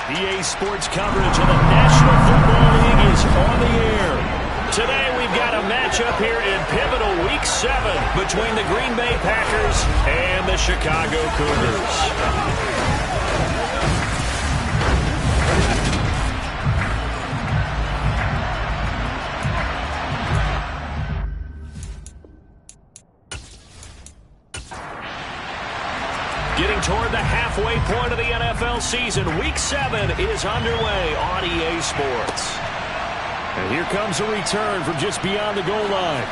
EA Sports coverage of the National Football League is on the air. Today we've got a matchup here in pivotal Week 7 between the Green Bay Packers and the Chicago Cougars. Getting toward the halfway point of the NFL season, Week 7 is underway on EA Sports. And here comes a return from just beyond the goal line.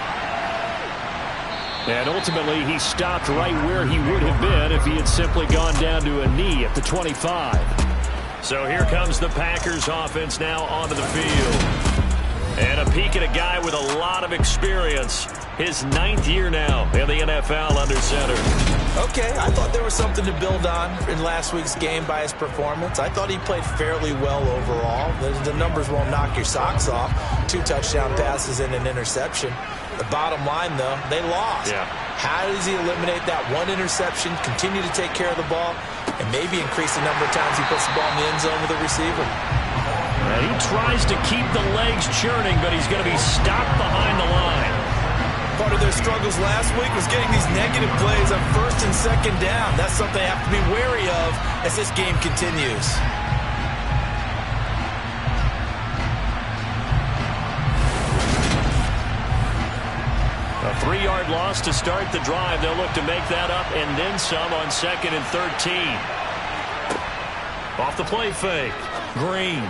And ultimately, he stopped right where he would have been if he had simply gone down to a knee at the 25. So here comes the Packers offense now onto the field. And a peek at a guy with a lot of experience. His 9th year now in the NFL under center. Okay, I thought there was something to build on in last week's game by his performance. I thought he played fairly well overall. The numbers won't knock your socks off. 2 touchdown passes and an interception. The bottom line, though, they lost. Yeah. How does he eliminate that one interception, continue to take care of the ball, and maybe increase the number of times he puts the ball in the end zone with a receiver? And he tries to keep the legs churning, but he's going to be stopped behind the line. Part of their struggles last week was getting these negative plays on 1st and 2nd down. That's something they have to be wary of as this game continues. A 3-yard loss to start the drive. They'll look to make that up and then some on 2nd and 13. Off the play fake. Green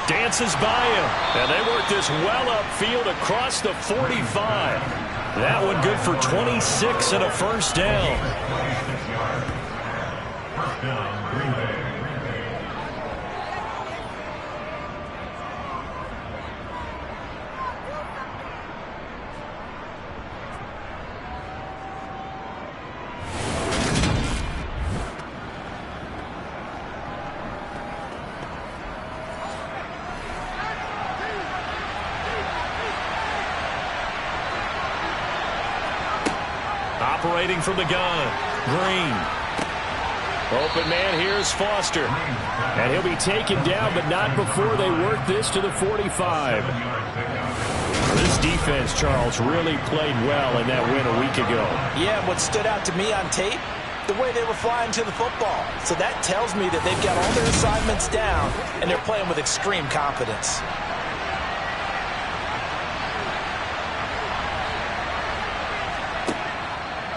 dances by him, and they work this well upfield across the 45. That one good for 26 and a first down. Operating from the gun, Green. Open man, here's Foster. And he'll be taken down, but not before they work this to the 45. This defense, Charles, really played well in that win a week ago. Yeah, what stood out to me on tape, the way they were flying to the football. So that tells me that they've got all their assignments down, and they're playing with extreme confidence.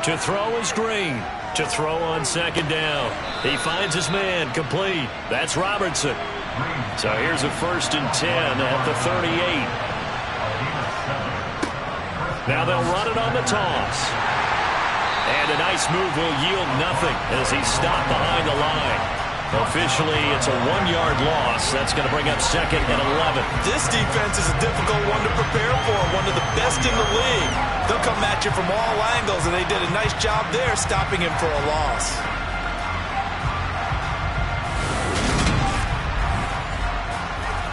To throw is Green. To throw on 2nd down. He finds his man complete. That's Robertson. So here's a 1st and 10 at the 38. Now they'll run it on the toss. And a nice move will yield nothing as he's stopped behind the line. Officially, it's a 1-yard loss. That's going to bring up 2nd and 11. This defense is a difficult one to prepare for, one of the best in the league. They'll come at you from all angles, and they did a nice job there stopping him for a loss.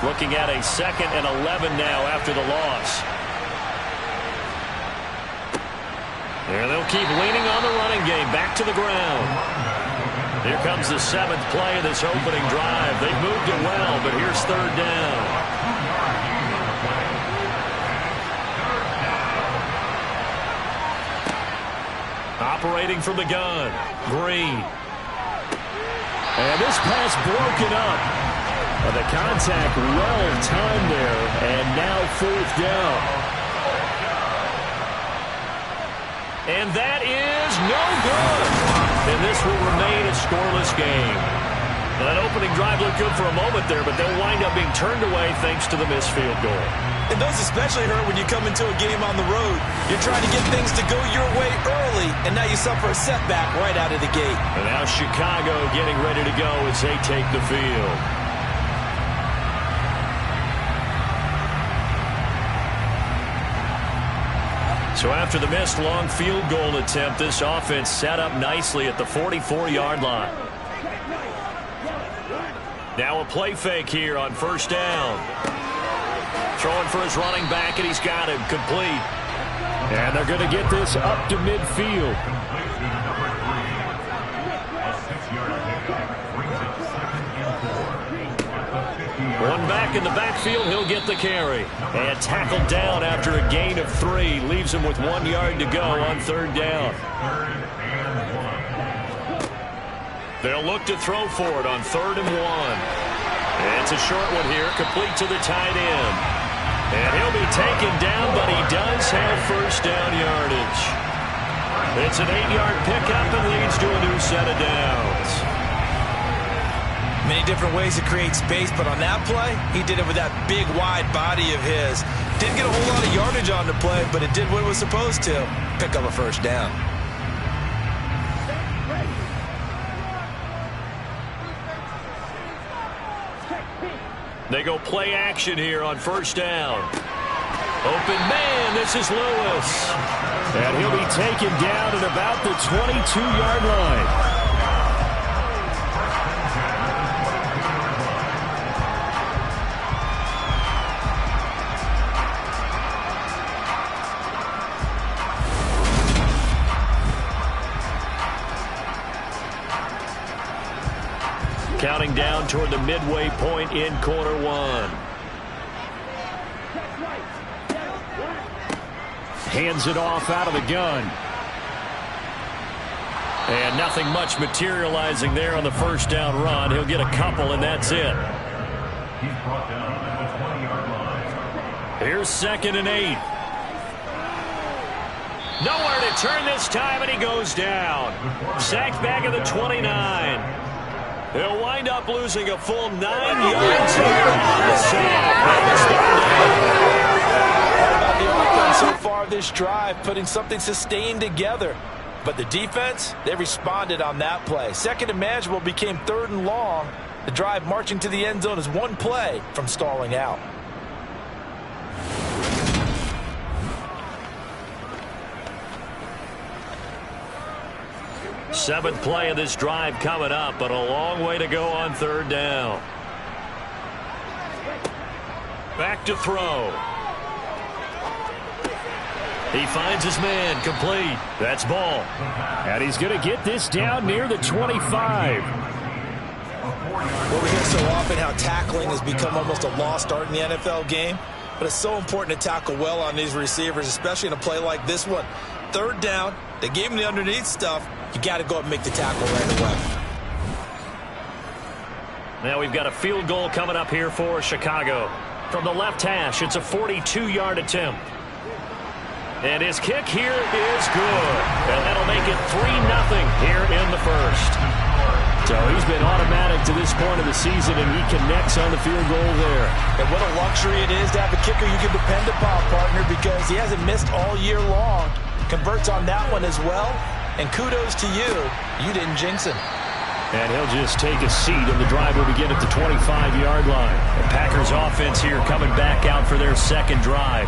Looking at a 2nd and 11 now after the loss. And they'll keep leaning on the running game. Back to the ground. Here comes the 7th play of this opening drive. They've moved it well, but here's 3rd down. Operating from the gun, Green. And this pass broken up. The contact well timed there, and now 4th down. And that is no good. And this will remain a scoreless game. That opening drive looked good for a moment there, but they'll wind up being turned away thanks to the missed field goal. And those especially hurt when you come into a game on the road. You're trying to get things to go your way early, and now you suffer a setback right out of the gate. And now Chicago getting ready to go as they take the field. So after the missed long field goal attempt, this offense set up nicely at the 44-yard line. Now a play fake here on 1st down. Throwing for his running back, and he's got him complete. And they're going to get this up to midfield. back in the backfield. He'll get the carry. And tackled down after a gain of 3. Leaves him with 1 yard to go on 3rd down. They'll look to throw for it on 3rd and 1. It's a short one here, complete to the tight end. And he'll be taken down, but he does have 1st down yardage. It's an 8-yard pickup and leads to a new set of downs. Many different ways to create space, but on that play, he did it with that big, wide body of his. Didn't get a whole lot of yardage on the play, but it did what it was supposed to. Pick up a 1st down. They go play action here on 1st down. Open man, this is Lewis. And he'll be taken down at about the 22-yard line. Counting down toward the midway point in quarter 1. Hands it off out of the gun. And nothing much materializing there on the 1st down run. He'll get a couple, and that's it. He's brought down at the 20-yard line. Here's 2nd and 8. Nowhere to turn this time, and he goes down. Sacked back at the 29. He'll wind up losing a full 9 yards here on the sack. About the offense so far this drive, putting something sustained together. But the defense, they responded on that play. 2nd and manageable became 3rd and long. The drive marching to the end zone is 1 play from stalling out. Seventh play of this drive coming up, but a long way to go on 3rd down. Back to throw. He finds his man, complete. That's ball. And he's going to get this down near the 25. Well, we hear so often how tackling has become almost a lost art in the NFL game, but it's so important to tackle well on these receivers, especially in a play like this one. 3rd down, they gave him the underneath stuff. You got to go up and make the tackle right away. Now we've got a field goal coming up here for Chicago. From the left hash, it's a 42-yard attempt. And his kick here is good. And that'll make it 3-0 here in the 1st. So he's been automatic to this point of the season, and he connects on the field goal there. And what a luxury it is to have a kicker you can depend upon, partner, because he hasn't missed all year long. Converts on that one as well. And kudos to you. You didn't jinx him. And he'll just take a seat, and the drive will begin at the 25-yard line. The Packers offense here coming back out for their 2nd drive.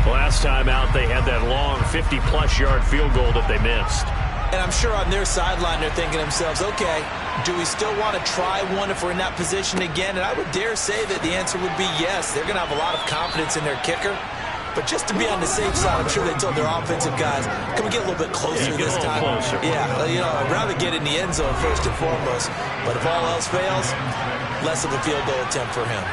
Last time out, they had that long 50-plus yard field goal that they missed. And I'm sure on their sideline they're thinking to themselves, okay, do we still want to try one if we're in that position again? And I would dare say that the answer would be yes. They're going to have a lot of confidence in their kicker. But just to be on the safe side, I'm sure they told their offensive guys, can we get a little bit closer this time? Closer. Yeah, I'd rather get in the end zone first and foremost. But if all else fails, less of a field goal attempt for him.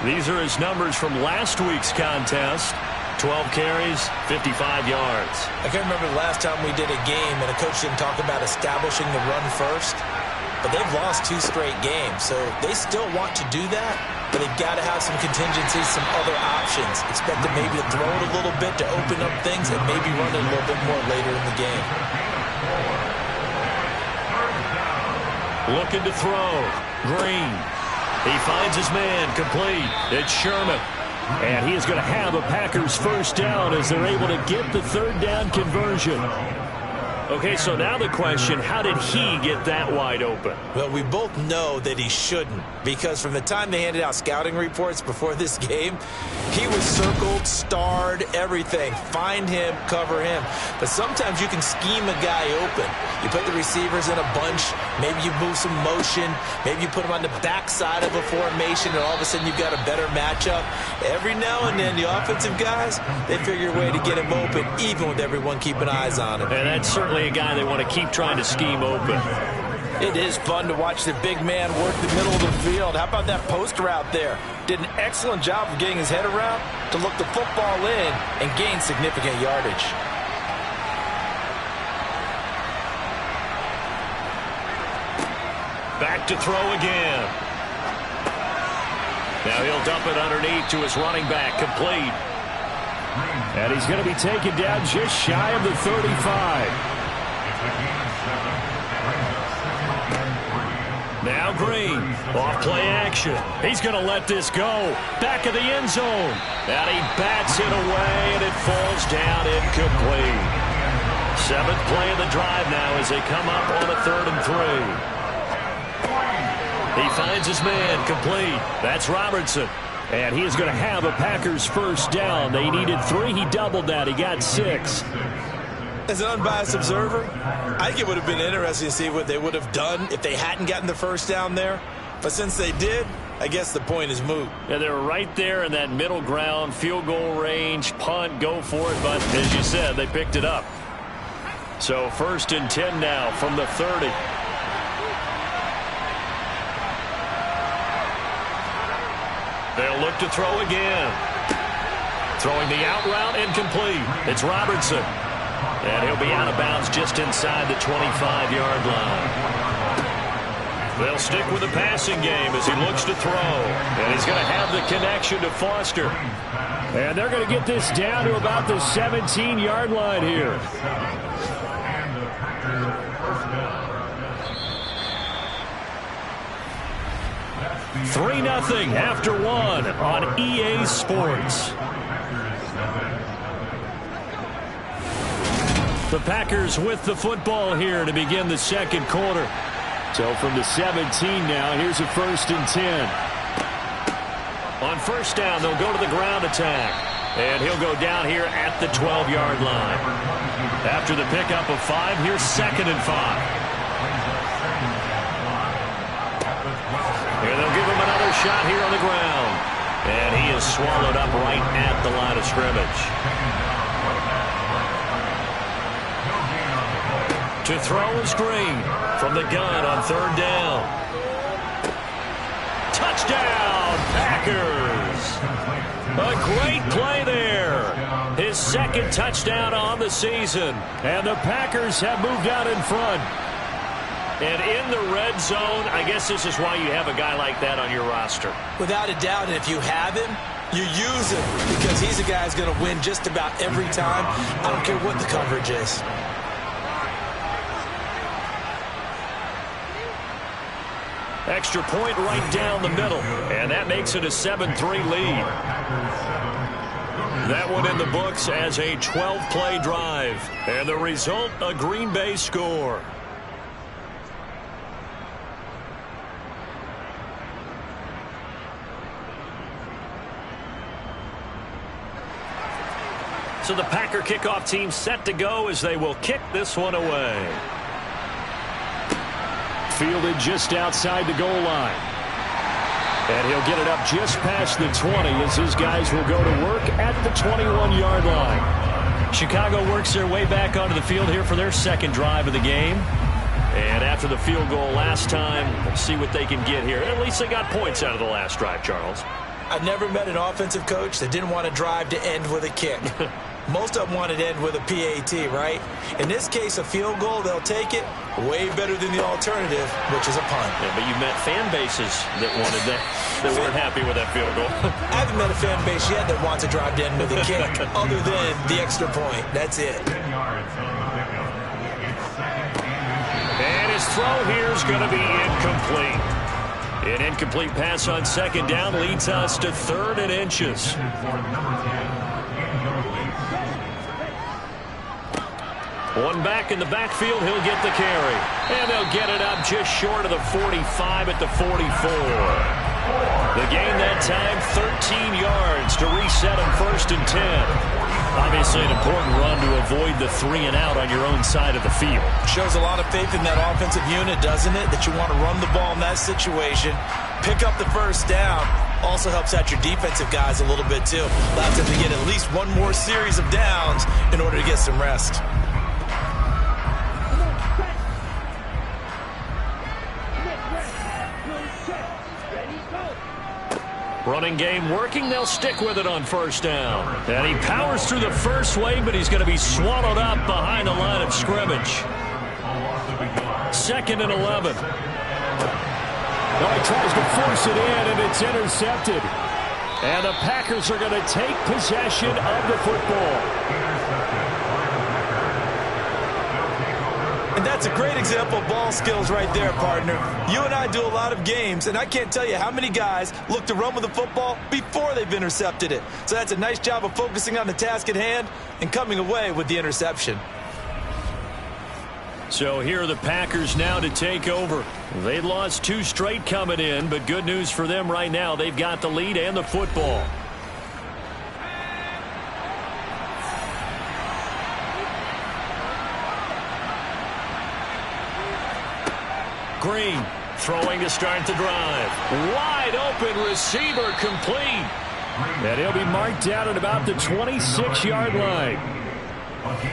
These are his numbers from last week's contest. 12 carries, 55 yards. I can't remember the last time we did a game and a coach didn't talk about establishing the run first. But they've lost 2 straight games, so they still want to do that. But they've got to have some contingencies, some other options. Expect them maybe to throw it a little bit to open up things and maybe run it a little bit more later in the game. Looking to throw. Green. He finds his man, complete. It's Sherman. And he is going to have a Packers 1st down as they're able to get the 3rd down conversion. Okay, so now the question, how did he get that wide open? Well, we both know that he shouldn't, because from the time they handed out scouting reports before this game, he was circled, starred, everything. Find him, cover him. But sometimes you can scheme a guy open. You put the receivers in a bunch, maybe you move some motion, maybe you put them on the backside of a formation, and all of a sudden you've got a better matchup. Every now and then, the offensive guys, they figure a way to get him open, even with everyone keeping eyes on him. And that's certainly a guy they want to keep trying to scheme open. It is fun to watch the big man work the middle of the field. How about that post route there? Did an excellent job of getting his head around to look the football in and gain significant yardage. Back to throw again. Now he'll dump it underneath to his running back, complete. And he's going to be taken down just shy of the 35. Now Green, off play action. He's going to let this go. Back of the end zone. And he bats it away, and it falls down incomplete. 7th play of the drive now as they come up on a 3rd and 3. He finds his man, complete. That's Robertson. And he is going to have a Packers first down. They needed 3. He doubled that. He got 6. As an unbiased observer, I think it would have been interesting to see what they would have done if they hadn't gotten the first down there. But since they did, I guess the point is moot. Yeah, they were right there in that middle ground, field goal range, punt, go for it. But as you said, they picked it up. So 1st and 10 now from the 30. They'll look to throw again. Throwing the out route, incomplete. It's Robertson. And he'll be out of bounds just inside the 25-yard line. They'll stick with the passing game as he looks to throw. And he's going to have the connection to Foster. And they're going to get this down to about the 17-yard line here. Three 3-0 after 1 on EA Sports. The Packers with the football here to begin the 2nd quarter. So from the 17 now, here's a 1st and 10. On 1st down, they'll go to the ground attack. And he'll go down here at the 12-yard line. After the pickup of 5, here's 2nd and 5. Here they'll give him another shot here on the ground. And he is swallowed up right at the line of scrimmage. To throw is Green from the gun on 3rd down. Touchdown, Packers! A great play there. His 2nd touchdown on the season. And the Packers have moved out in front. And in the red zone, I guess this is why you have a guy like that on your roster. Without a doubt, and if you have him, you use him because he's a guy who's going to win just about every time. I don't care what the coverage is. Extra point right down the middle, and that makes it a 7-3 lead. That one in the books as a 12-play drive, and the result, a Green Bay score. So the Packer kickoff team set to go as they will kick this one away. Fielded just outside the goal line. And he'll get it up just past the 20 as his guys will go to work at the 21-yard line. Chicago works their way back onto the field here for their 2nd drive of the game. And after the field goal last time, we'll see what they can get here. At least they got points out of the last drive, Charles. I've never met an offensive coach that didn't want to drive to end with a kick. Most of them wanted to end with a PAT, right? In this case, a field goal, they'll take it. Way better than the alternative, which is a punt. Yeah, but you've met fan bases that wanted that weren't happy with that field goal. I haven't met a fan base yet that wants to drive to end with a kick, other than the extra point. That's it. And his throw here is going to be incomplete. An incomplete pass on 2nd down leads us to 3rd and inches. One back in the backfield, he'll get the carry. And they'll get it up just short of the 45 at the 44. The gain that time, 13 yards to reset him 1st and 10. Obviously an important run to avoid the 3 and out on your own side of the field. Shows a lot of faith in that offensive unit, doesn't it? That you want to run the ball in that situation. Pick up the 1st down. Also helps out your defensive guys a little bit too. Allows them to get at least one more series of downs in order to get some rest. Running game working. They'll stick with it on first down. And he powers through the first wave, but he's going to be swallowed up behind the line of scrimmage. 2nd and 11. Now he tries to force it in, and it's intercepted. And the Packers are going to take possession of the football. And that's a great example of ball skills right there, partner. You and I do a lot of games, and I can't tell you how many guys look to run with the football before they've intercepted it. So that's a nice job of focusing on the task at hand and coming away with the interception. So here are the Packers now to take over. They lost 2 straight coming in, but good news for them right now. They've got the lead and the football. Green throwing to start the drive. Wide open receiver complete. And he'll be marked down at about the 26-yard line.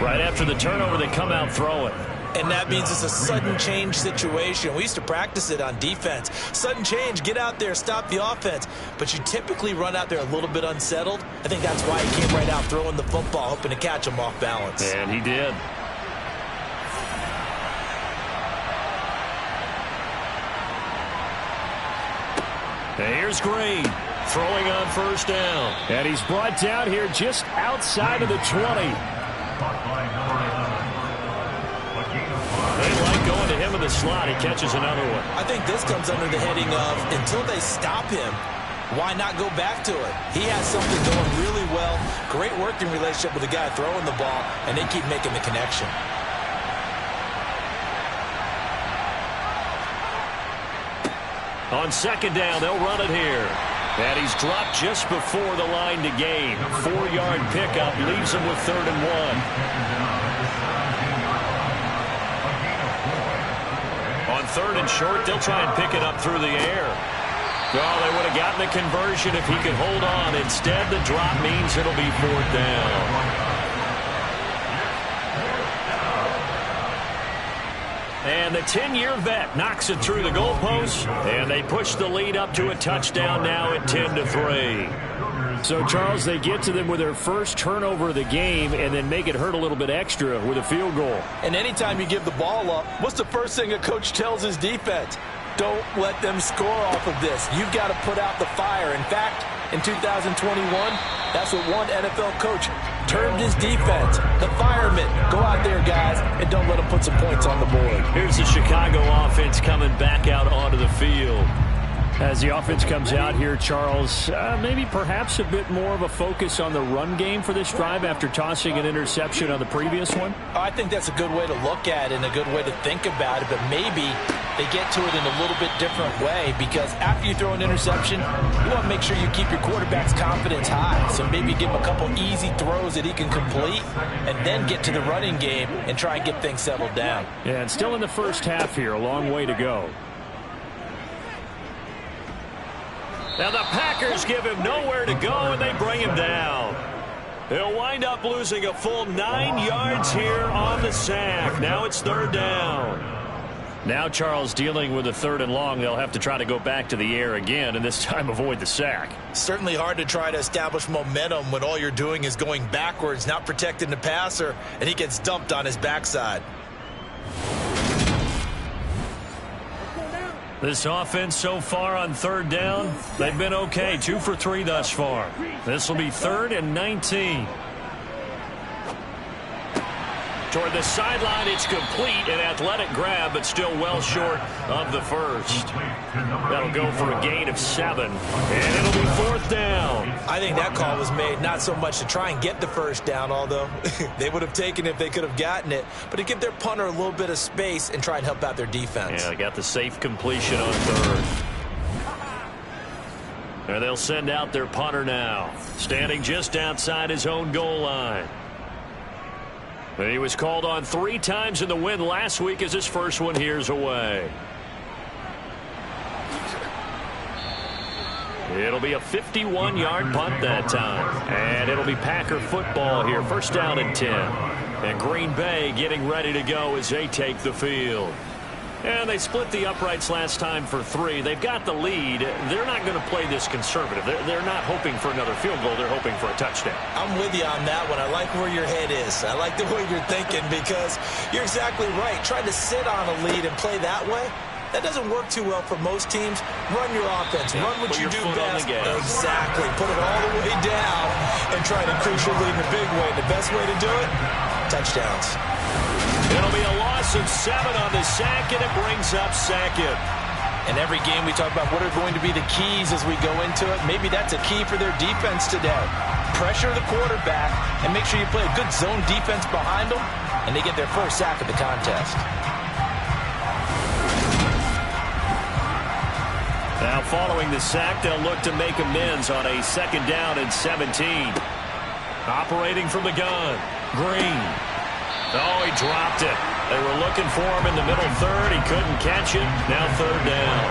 Right after the turnover, they come out throwing. And that means it's a sudden change situation. We used to practice it on defense. Sudden change, get out there, stop the offense. But you typically run out there a little bit unsettled. I think that's why he came right out throwing the football, hoping to catch him off balance. And he did. And here's Green throwing on first down. And he's brought down here just outside of the 20. They like going to him in the slot. He catches another one. I think this comes under the heading of until they stop him, why not go back to it? He has something going really well. Great working relationship with the guy throwing the ball, and they keep making the connection. On second down, they'll run it here. And he's dropped just before the line to gain. 4-yard pickup leaves him with 3rd and 1. On 3rd and short, they'll try and pick it up through the air. Well, they would have gotten the conversion if he could hold on. Instead, the drop means it'll be 4th down. And the 10-year vet knocks it through the goalpost, and they push the lead up to a touchdown now at 10-3. So, Charles, they get to them with their first turnover of the game and then make it hurt a little bit extra with a field goal. And anytime you give the ball up, what's the first thing a coach tells his defense? Don't let them score off of this. You've got to put out the fire. In fact, in 2021, that's what one NFL coach termed his defense, the firemen. Go out there, guys, and don't let them put some points on the board. Here's the Chicago offense coming back out onto the field. As the offense comes out here, Charles, maybe perhaps a bit more of a focus on the run game for this drive after tossing an interception on the previous one? I think that's a good way to look at it and a good way to think about it, but maybe they get to it in a little bit different way, because after you throw an interception, you want to make sure you keep your quarterback's confidence high. So maybe give him a couple easy throws that he can complete and then get to the running game and try and get things settled down. Yeah, and still in the first half here, a long way to go. Now the Packers give him nowhere to go, and they bring him down. They'll wind up losing a full 9 yards here on the sack. Now it's 3rd down. Now Charles dealing with a 3rd and long. They'll have to try to go back to the air again, and this time avoid the sack. Certainly hard to try to establish momentum when all you're doing is going backwards, not protecting the passer, and he gets dumped on his backside. This offense so far on 3rd down, they've been okay. 2 for 3 thus far. This will be 3rd and 19. Toward the sideline, it's complete. An athletic grab, but still well short of the first. That'll go for a gain of 7. And it'll be 4th down. I think that call was made not so much to try and get the first down, although they would have taken it if they could have gotten it, but to give their punter a little bit of space and try and help out their defense. Yeah, they got the safe completion on 3rd. And they'll send out their punter now, standing just outside his own goal line. But he was called on 3 times in the win last week as his first one here's away. It'll be a 51-yard punt that time. And it'll be Packer football here. 1st down and 10. And Green Bay getting ready to go as they take the field. And they split the uprights last time for 3. They've got the lead. They're not going to play this conservative. They're not hoping for another field goal. They're hoping for a touchdown. I'm with you on that one. I like where your head is. I like the way you're thinking because you're exactly right. Trying to sit on a lead and play that way, that doesn't work too well for most teams. Run your offense. Run what you do best. Exactly. Put it all the way down and try to increase your lead in a big way. The best way to do it, touchdowns. It'll be a loss of 7 on the sack, and it brings up 2nd. In every game we talk about what are going to be the keys as we go into it. Maybe that's a key for their defense today. Pressure the quarterback and make sure you play a good zone defense behind them, and they get their first sack of the contest. Now following the sack, they'll look to make amends on a 2nd down and 17. Operating from the gun, Green. Oh, he dropped it. They were looking for him in the middle third. He couldn't catch it. Now 3rd down.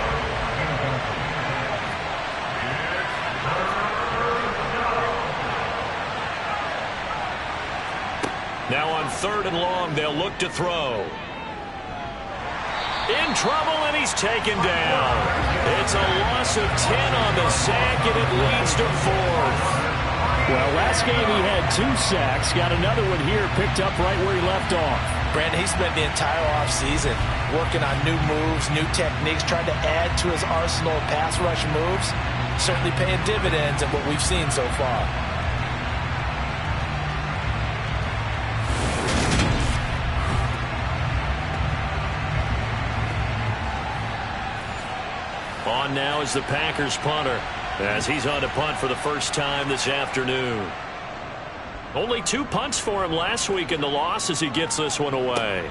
Now on 3rd and long, they'll look to throw. In trouble, and he's taken down. It's a loss of 10 on the sack, and it leads to 4th. Well, last game he had 2 sacks. Got another one here, picked up right where he left off. Brandon, he spent the entire offseason working on new moves, new techniques, trying to add to his arsenal of pass rush moves. Certainly paying dividends in what we've seen so far. On now is the Packers punter, as he's on to punt for the first time this afternoon. Only 2 punts for him last week in the loss as he gets this one away.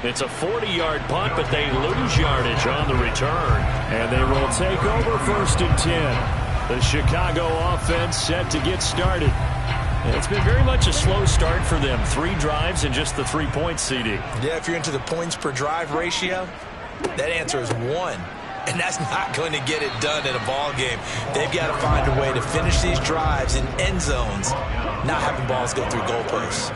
It's a 40-yard punt, but they lose yardage on the return. And they will take over 1st and 10. The Chicago offense set to get started. It's been very much a slow start for them. 3 drives and just the 3 points, CD. Yeah, if you're into the points per drive ratio, that answer is 1. And that's not going to get it done in a ball game. They've got to find a way to finish these drives in end zones, not having balls go through goalposts.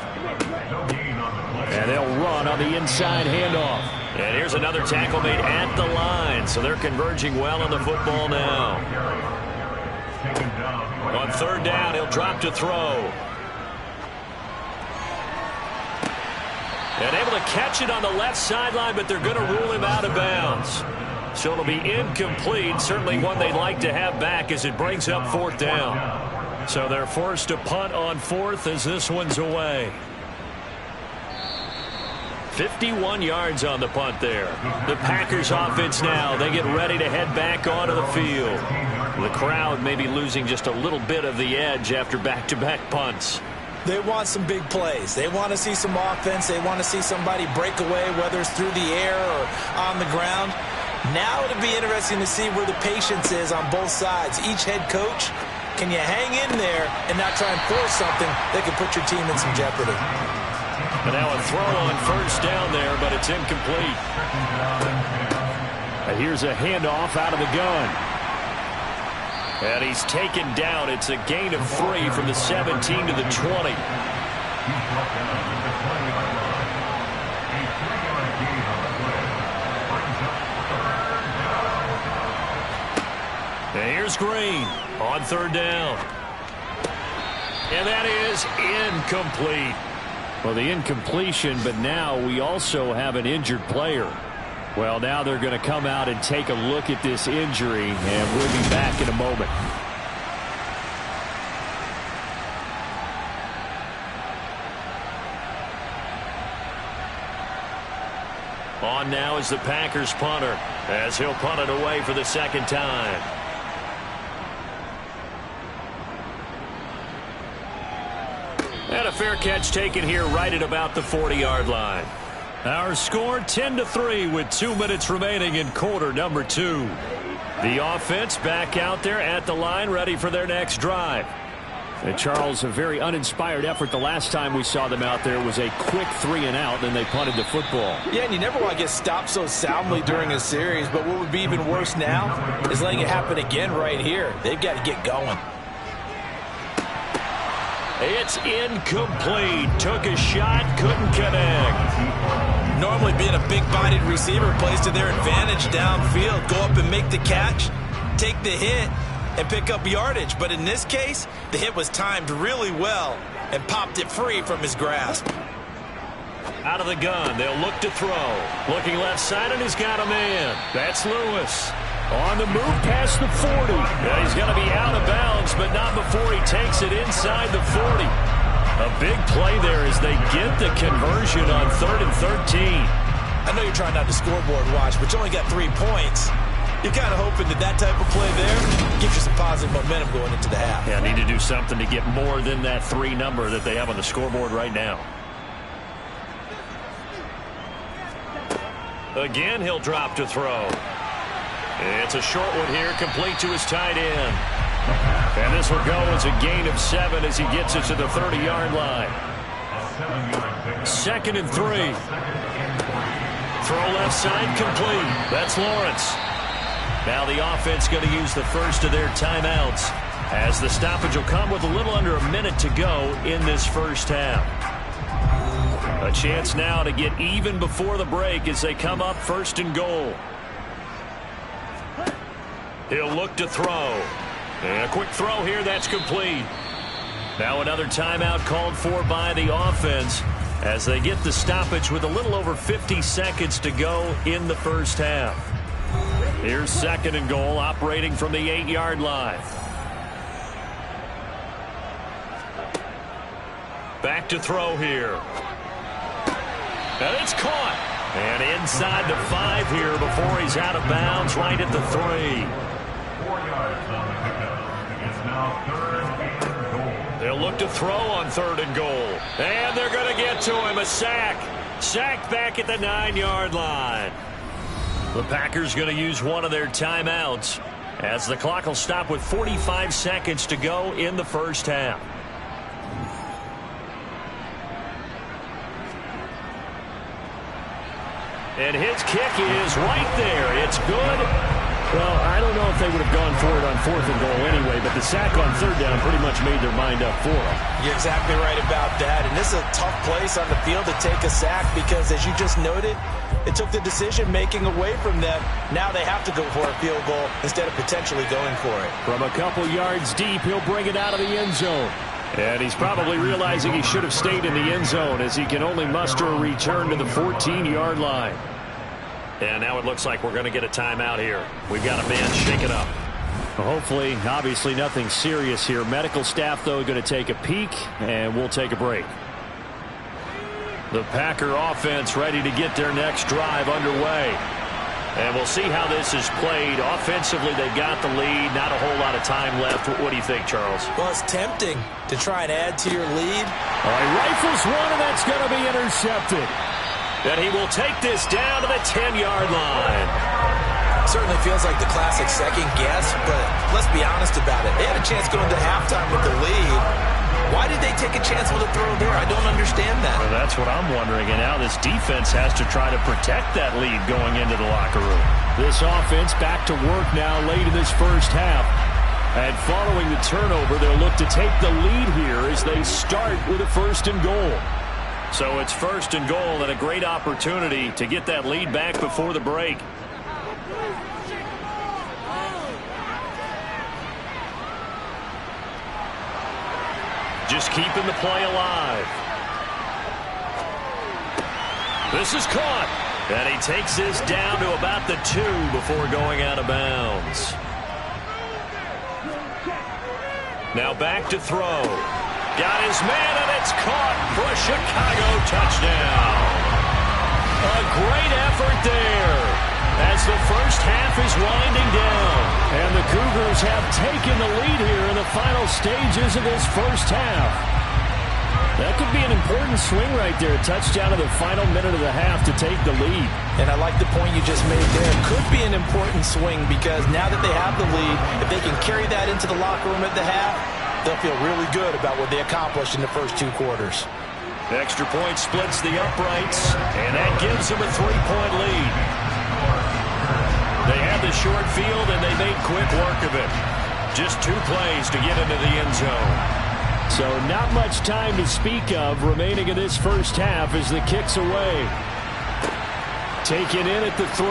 And they'll run on the inside handoff. And here's another tackle made at the line, so they're converging well on the football now. On 3rd down, he'll drop to throw. And able to catch it on the left sideline, but they're going to rule him out of bounds. So it'll be incomplete, certainly one they'd like to have back as it brings up 4th down. So they're forced to punt on 4th as this one's away. 51 yards on the punt there. The Packers offense now, they get ready to head back onto the field. The crowd may be losing just a little bit of the edge after back-to-back punts. They want some big plays. They want to see some offense. They want to see somebody break away, whether it's through the air or on the ground. Now it'll be interesting to see where the patience is on both sides. Each head coach, can you hang in there and not try and force something that could put your team in some jeopardy? And now a throw on 1st down there, but it's incomplete. And here's a handoff out of the gun. And he's taken down. It's a gain of 3 from the 17 to the 20. And here's Green on 3rd down. And that is incomplete. Well, the incompletion, but now we also have an injured player. Well, now they're going to come out and take a look at this injury, and we'll be back in a moment. On now is the Packers punter, as he'll punt it away for the 2nd time. And a fair catch taken here right at about the 40-yard line. Our score 10-3 with 2 minutes remaining in quarter number 2. The offense back out there at the line, ready for their next drive. And Charles, a very uninspired effort the last time we saw them out there was a quick 3-and-out, then they punted the football. Yeah, and you never want to get stopped so soundly during a series, but what would be even worse now is letting it happen again right here. They've got to get going. It's incomplete. Took a shot, couldn't connect. Normally being a big-bodied receiver plays to their advantage downfield. Go up and make the catch, take the hit, and pick up yardage. But in this case, the hit was timed really well and popped it free from his grasp. Out of the gun, they'll look to throw. Looking left side, and he's got a man. That's Lewis. On the move past the 40. Yeah, he's going to be out of bounds, but not before he takes it inside the 40. A big play there as they get the conversion on 3rd and 13. I know you're trying not to scoreboard watch, but you only got 3 points. You're kind of hoping that type of play there gives you some positive momentum going into the half. Yeah, need to do something to get more than that 3 number that they have on the scoreboard right now. Again, he'll drop to throw. It's a short one here, complete to his tight end. And this will go as a gain of 7 as he gets it to the 30-yard line. 2nd and 3. Throw left side, complete. That's Lawrence. Now the offense going to use the first of their timeouts as the stoppage will come with a little under a minute to go in this first half. A chance now to get even before the break as they come up 1st and goal. He'll look to throw. And a quick throw here, that's complete. Now another timeout called for by the offense as they get the stoppage with a little over 50 seconds to go in the first half. Here's 2nd and goal, operating from the 8-yard line. Back to throw here. And it's caught. And inside the 5 here before he's out of bounds, right at the 3. 4 yards on the pickup. It's now 3rd and goal. They'll look to throw on 3rd and goal. And they're going to get to him. A sack. Sacked back at the 9-yard line. The Packers going to use one of their timeouts as the clock will stop with 45 seconds to go in the first half. And his kick is right there. It's good. Well, I don't know if they would have gone for it on 4th and goal anyway, but the sack on 3rd down pretty much made their mind up for them. You're exactly right about that. And this is a tough place on the field to take a sack because, as you just noted, it took the decision-making away from them. Now they have to go for a field goal instead of potentially going for it. From a couple yards deep, he'll bring it out of the end zone. And he's probably realizing he should have stayed in the end zone as he can only muster a return to the 14-yard line. And now it looks like we're going to get a timeout here. We've got a man shaken up. Well, hopefully, obviously nothing serious here. Medical staff, though, going to take a peek, and we'll take a break. The Packer offense ready to get their next drive underway. And we'll see how this is played. Offensively, they got the lead. Not a whole lot of time left. What do you think, Charles? Well, it's tempting to try and add to your lead. All right, rifles one, and that's going to be intercepted. And he will take this down to the 10-yard line. Certainly feels like the classic second guess, but let's be honest about it. They had a chance going to halftime with the lead. Why did they take a chance with a throw there? I don't understand that. Well, that's what I'm wondering. And now this defense has to try to protect that lead going into the locker room. This offense back to work now late in this first half. And following the turnover, they'll look to take the lead here as they start with a 1st and goal. So it's 1st and goal and a great opportunity to get that lead back before the break. Just keeping the play alive. This is caught. And he takes this down to about the 2 before going out of bounds. Now back to throw. Got his man, and it's caught for a Chicago touchdown. A great effort there as the first half is winding down. And the Cougars have taken the lead here in the final stages of this first half. That could be an important swing right there. Touchdown in the final minute of the half to take the lead. And I like the point you just made there. Could be an important swing because now that they have the lead, if they can carry that into the locker room at the half, they'll feel really good about what they accomplished in the first 2 quarters. The extra point splits the uprights, and that gives them a 3-point lead. They had the short field, and they made quick work of it. Just 2 plays to get into the end zone. So not much time to speak of remaining in this first half as the kick's away. Taken in at the 3.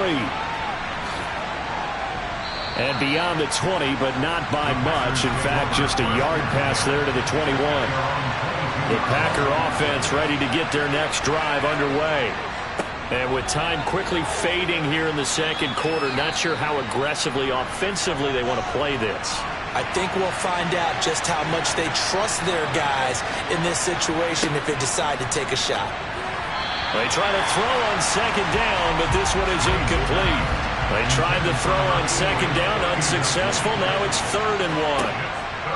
And beyond the 20, but not by much. In fact, just a yard pass there to the 21. The Packer offense ready to get their next drive underway. And with time quickly fading here in the second quarter, not sure how aggressively, offensively they want to play this. I think we'll find out just how much they trust their guys in this situation if they decide to take a shot. They try to throw on second down, but this one is incomplete. They tried to throw on second down, unsuccessful. Now it's 3rd and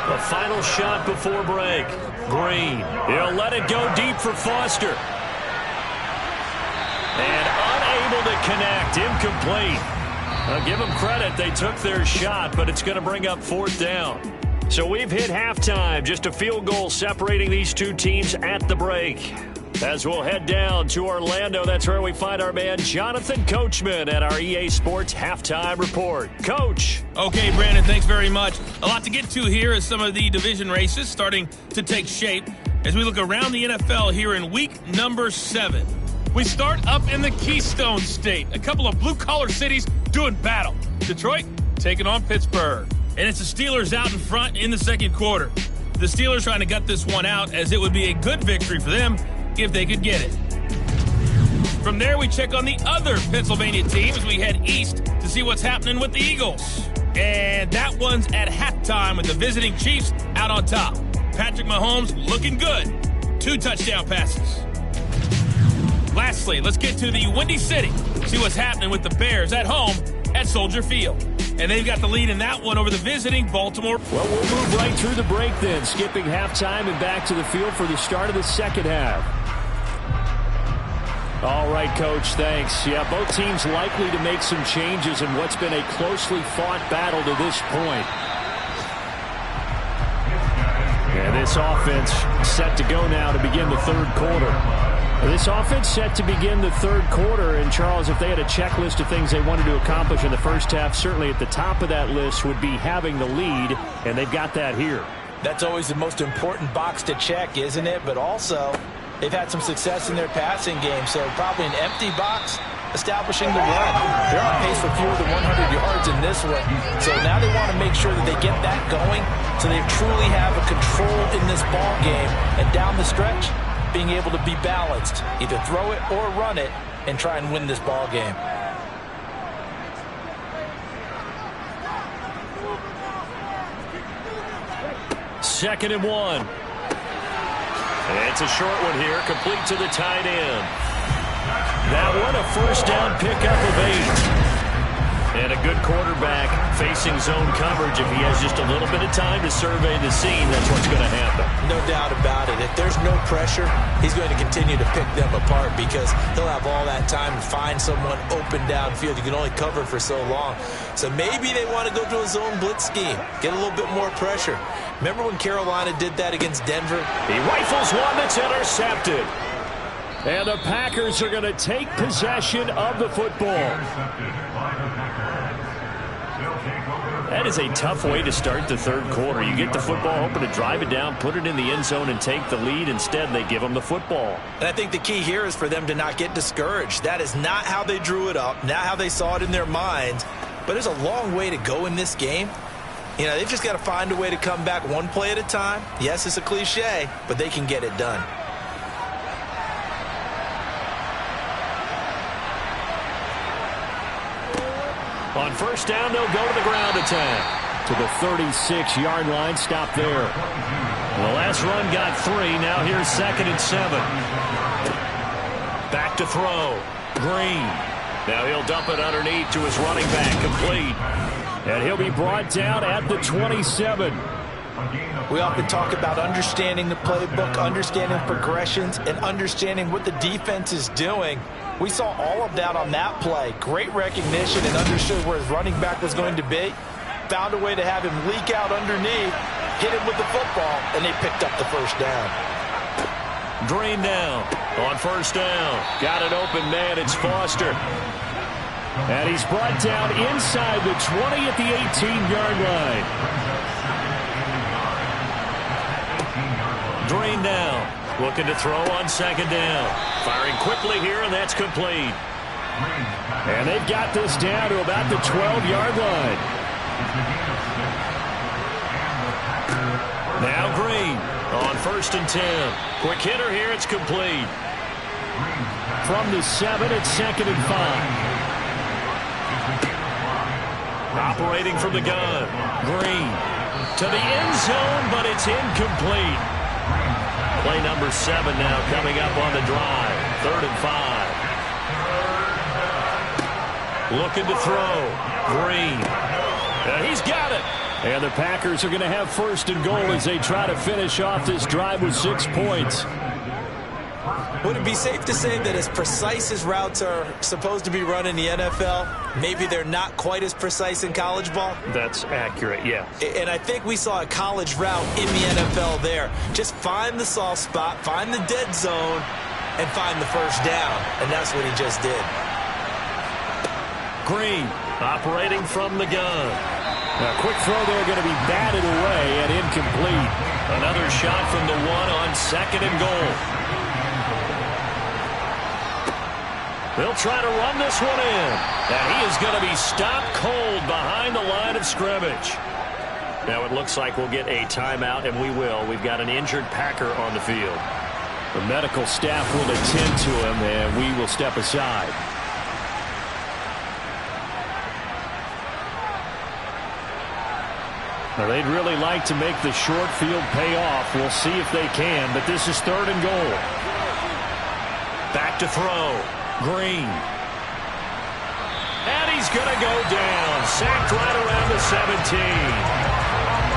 1. The final shot before break. Green. He'll let it go deep for Foster. And unable to connect. Incomplete. I'll give them credit. They took their shot, but it's going to bring up 4th down. So we've hit halftime. Just a field goal separating these two teams at the break. As we'll head down to Orlando, that's where we find our man Jonathan Coachman at our EA Sports Halftime Report. Coach. Okay, Brandon, thanks very much. A lot to get to here as some of the division races starting to take shape as we look around the NFL here in week number 7. We start up in the Keystone State. A couple of blue-collar cities doing battle. Detroit taking on Pittsburgh. And it's the Steelers out in front in the second quarter. The Steelers trying to gut this one out as it would be a good victory for them if they could get it. From there, we check on the other Pennsylvania team as we head east to see what's happening with the Eagles. And that one's at halftime with the visiting Chiefs out on top. Patrick Mahomes looking good. 2 touchdown passes. Lastly, let's get to the Windy City. See what's happening with the Bears at home at Soldier Field. And they've got the lead in that one over the visiting Baltimore. Well, we'll move right through the break then, skipping halftime and back to the field for the start of the second half. All right, Coach, thanks. Yeah, both teams likely to make some changes in what's been a closely fought battle to this point. And this offense set to go now to begin the third quarter. This offense set to begin the third quarter, and Charles, if they had a checklist of things they wanted to accomplish in the first half, certainly at the top of that list would be having the lead, and they've got that here. That's always the most important box to check, isn't it? But also, they've had some success in their passing game, so probably an empty box establishing the run. They're on pace for fewer than 100 yards in this one, so now they want to make sure that they get that going so they truly have a control in this ball game, and down the stretch, being able to be balanced, either throw it or run it, and try and win this ball game. Second and 1. And it's a short one here, complete to the tight end. That one a first down pickup of 8. And a good quarterback facing zone coverage. If he has just a little bit of time to survey the scene, that's what's going to happen. No doubt about it. If there's no pressure, he's going to continue to pick them apart because he'll have all that time to find someone open downfield. You can only cover for so long. So maybe they want to go to a zone blitz scheme, get a little bit more pressure. Remember when Carolina did that against Denver? He rifles one that's intercepted. And the Packers are going to take possession of the football. That is a tough way to start the third quarter. You get the football, hoping to drive it down, put it in the end zone, and take the lead. Instead, they give them the football. And I think the key here is for them to not get discouraged. That is not how they drew it up, not how they saw it in their minds. But there's a long way to go in this game. You know, they've just got to find a way to come back one play at a time. Yes, it's a cliche, but they can get it done. On first down, they'll go to the ground attack. To the 36-yard line, stop there. The last run got 3. Now here's 2nd and 7. Back to throw. Green. Now he'll dump it underneath to his running back, complete. And he'll be brought down at the 27. We often talk about understanding the playbook, understanding progressions, and understanding what the defense is doing. We saw all of that on that play. Great recognition and understood where his running back was going to be. Found a way to have him leak out underneath, hit him with the football, and they picked up the first down. Green down on first down. Got an open man. It's Foster. And he's brought down inside the 20 at the 18-yard line. Green now. Looking to throw on second down. Firing quickly here, and that's complete. And they've got this down to about the 12-yard line. Now Green on 1st and 10. Quick hitter here. It's complete. From the 7, it's 2nd and 5. Operating from the gun. Green to the end zone, but it's incomplete. Play number 7 now coming up on the drive. 3rd and 5. Looking to throw. Green. He's got it. And the Packers are going to have 1st and goal as they try to finish off this drive with 6 points. Would it be safe to say that as precise as routes are supposed to be run in the NFL, maybe they're not quite as precise in college ball? That's accurate, yeah. And I think we saw a college route in the NFL there. Just find the soft spot, find the dead zone, and find the first down. And that's what he just did. Green operating from the gun. A quick throw there going to be batted away and incomplete. Another shot from the 1 on 2nd and goal. They'll try to run this one in. And he is going to be stopped cold behind the line of scrimmage. Now it looks like we'll get a timeout, and we will. We've got an injured Packer on the field. The medical staff will attend to him, and we will step aside. Now, they'd really like to make the short field pay off. We'll see if they can, but this is 3rd and goal. Back to throw. Green. And he's going to go down. Sacked right around the 17.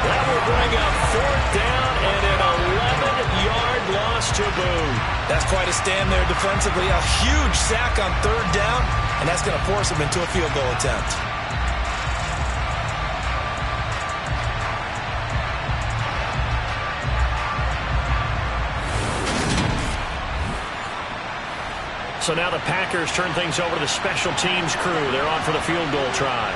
That will bring up 4th down and an 11-yard loss to boot. That's quite a stand there defensively. A huge sack on 3rd down, and that's going to force him into a field goal attempt. So now the Packers turn things over to the special teams crew. They're on for the field goal try.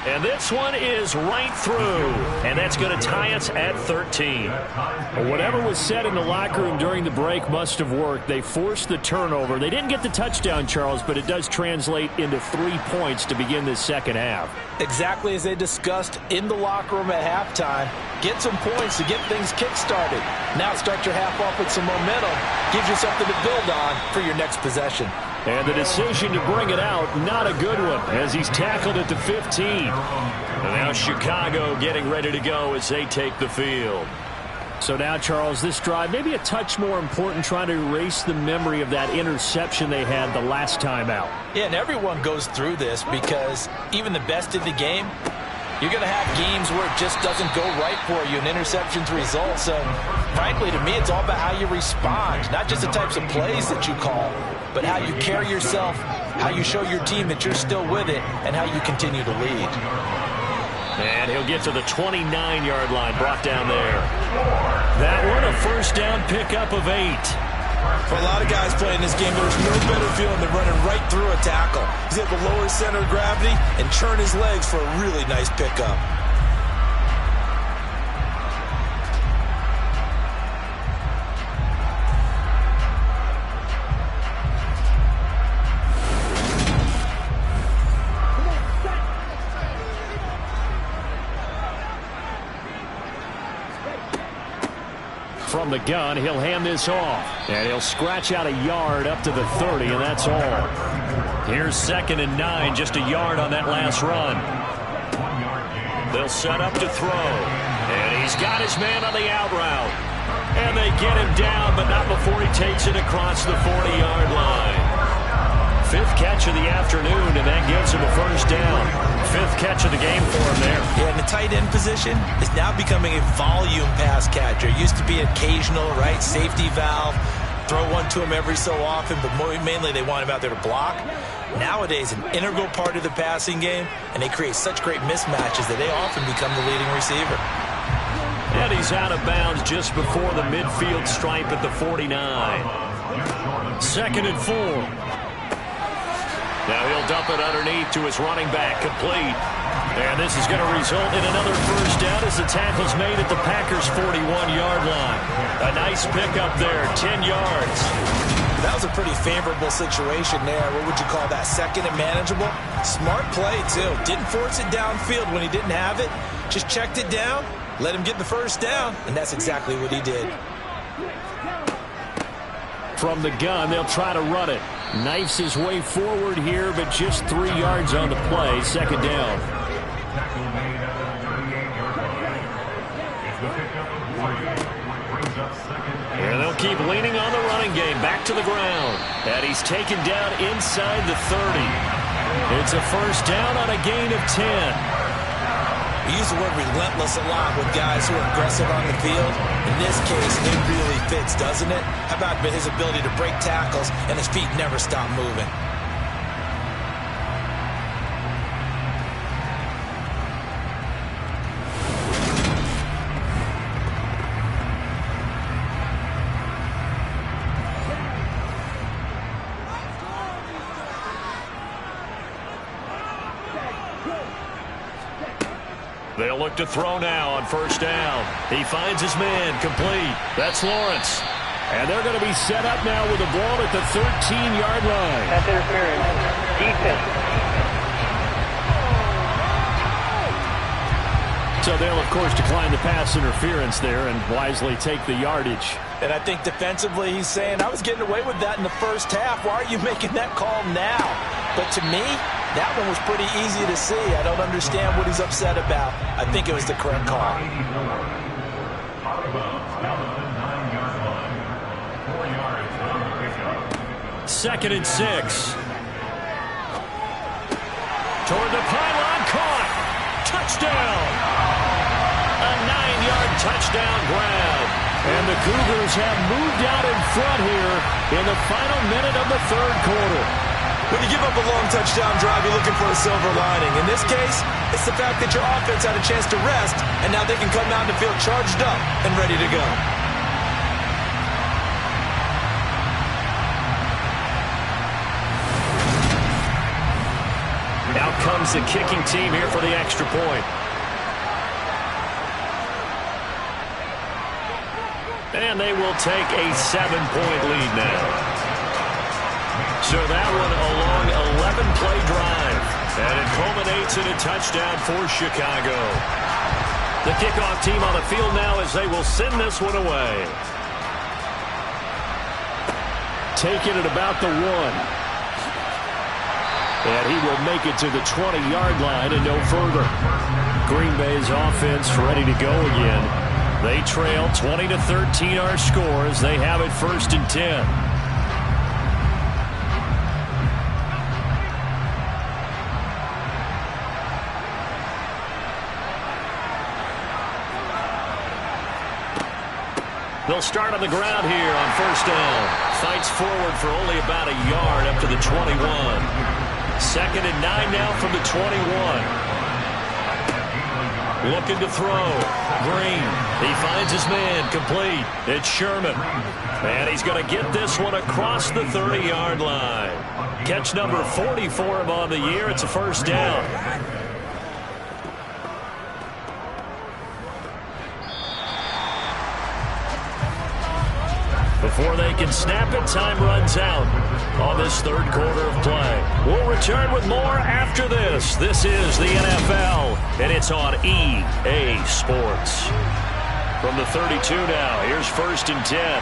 And this one is right through. And that's going to tie us at 13. Well, whatever was said in the locker room during the break must have worked. They forced the turnover. They didn't get the touchdown, Charles, but it does translate into 3 points to begin this second half. Exactly as they discussed in the locker room at halftime. Get some points to get things kick-started. Now start your half off with some momentum. Gives you something to build on for your next possession. And the decision to bring it out, not a good one, as he's tackled at the 15. And now Chicago getting ready to go as they take the field. So now, Charles, this drive maybe a touch more important, trying to erase the memory of that interception they had the last time out. Yeah, and everyone goes through this because even the best in the game, you're going to have games where it just doesn't go right for you and interceptions result. So, frankly, to me, it's all about how you respond, not just the types of plays that you call, but how you carry yourself, how you show your team that you're still with it, and how you continue to lead. And he'll get to the 29-yard line, brought down there. That one, a 1st down pickup of 8. For a lot of guys playing this game, there's no better feeling than running right through a tackle. He's able to lower his center of gravity and churn his legs for a really nice pickup. From the gun, he'll hand this off. And he'll scratch out a yard up to the 30, and that's all. Here's 2nd and 9, just a yard on that last run. They'll set up to throw. And he's got his man on the out route. And they get him down, but not before he takes it across the 40-yard line. 5th catch of the afternoon, and that gives him a 1st down. 5th catch of the game for him there. Yeah, and the tight end position is now becoming a volume pass catcher. It used to be occasional, right, safety valve, throw one to him every so often, but mainly they want him out there to block. Nowadays, an integral part of the passing game, and they create such great mismatches that they often become the leading receiver. And he's out of bounds just before the midfield stripe at the 49. 2nd and 4. Now he'll He'll dump it underneath to his running back, complete. And this is going to result in another first down as the tackle's made at the Packers' 41-yard line. A nice pickup there, 10 yards. That was a pretty favorable situation there. What would you call that? Second and manageable? Smart play, too. Didn't force it downfield when he didn't have it. Just checked it down, let him get the first down, and that's exactly what he did. From the gun, they'll try to run it. Knifes his way forward here, but just 3 yards on the play. Second down. Tackle made at the 38-yard line. It's the pickup of 3, brings up second. And they'll keep leaning on the running game. Back to the ground. And he's taken down inside the 30. It's a first down on a gain of 10. We use the word relentless a lot with guys who are aggressive on the field. In this case, it really fits, doesn't it? How about his ability to break tackles and his feet never stop moving? They'll look to throw now on first down. He finds his man, complete. That's Lawrence. And they're going to be set up now with the ball at the 13-yard line. Pass interference. Defense. So they'll, of course, decline the pass interference there and wisely take the yardage. And I think defensively he's saying, I was getting away with that in the first half. Why are you making that call now? But to me, that one was pretty easy to see. I don't understand what he's upset about. I think it was the correct call. Second and 6. Toward the pylon, caught. Touchdown. A 9-yard touchdown grab. And the Cougars have moved out in front here in the final minute of the third quarter. When you give up a long touchdown drive, you're looking for a silver lining. In this case, it's the fact that your offense had a chance to rest, and now they can come out and feel charged up and ready to go. Out comes the kicking team here for the extra point. And they will take a 7-point lead now. So that one a long 11-play drive. And it culminates in a touchdown for Chicago. The kickoff team on the field now as they will send this one away. Taking it about the 1. And he will make it to the 20-yard line and no further. Green Bay's offense ready to go again. They trail 20-13 our score as they have it first and 10. They'll start on the ground here on first down. Fights forward for only about a yard up to the 21. Second and 9 now from the 21. Looking to throw. Green. He finds his man, complete. It's Sherman. And he's going to get this one across the 30-yard line. Catch number 40 for him on the year. It's a first down. Before they can snap it, time runs out on this third quarter of play. We'll return with more after this. This is the NFL, and it's on EA Sports. From the 32 now, here's first and 10.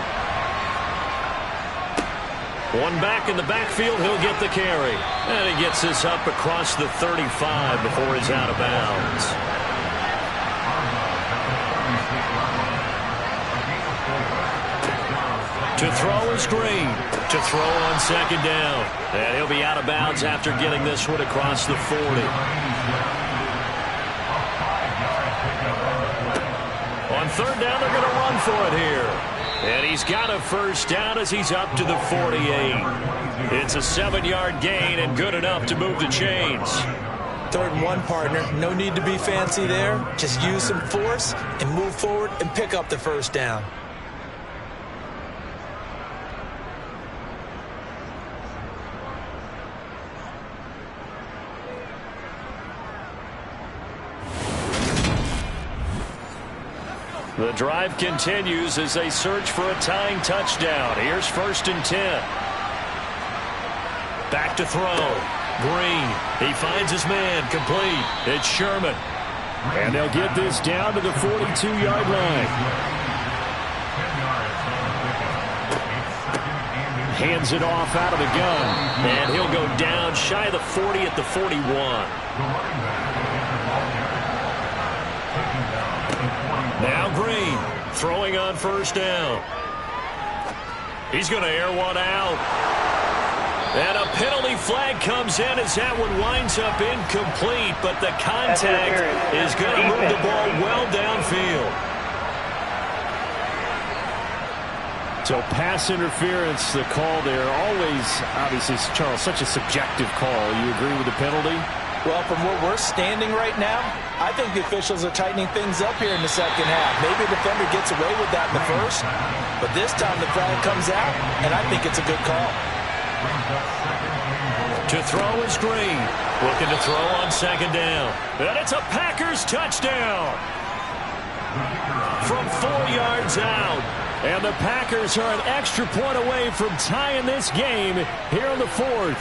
One back in the backfield, he'll get the carry. And he gets this up across the 35 before he's out of bounds. To throw is Green. To throw on second down. And he'll be out of bounds after getting this one across the 40. On third down, they're going to run for it here. And he's got a first down as he's up to the 48. It's a 7-yard gain and good enough to move the chains. 3rd and 1, partner. No need to be fancy there. Just use some force and move forward and pick up the first down. The drive continues as they search for a tying touchdown. Here's 1st and 10. Back to throw. Green. He finds his man. Complete. It's Sherman. And they'll get this down to the 42-yard line. Hands it off out of the gun. And he'll go down shy of the 40 at the 41. Now Green throwing on 1st down. He's going to air one out. And a penalty flag comes in as that one winds up incomplete, but the contact is going to move the ball well downfield. So pass interference, the call there. Always, obviously, Charles, such a subjective call. You agree with the penalty? Well, from where we're standing right now, I think the officials are tightening things up here in the second half. Maybe the defender gets away with that in the first, but this time the flag comes out, and I think it's a good call. To throw is Green. Looking to throw on 2nd down. And it's a Packers touchdown. From 4 yards out. And the Packers are an extra point away from tying this game here in the 4th.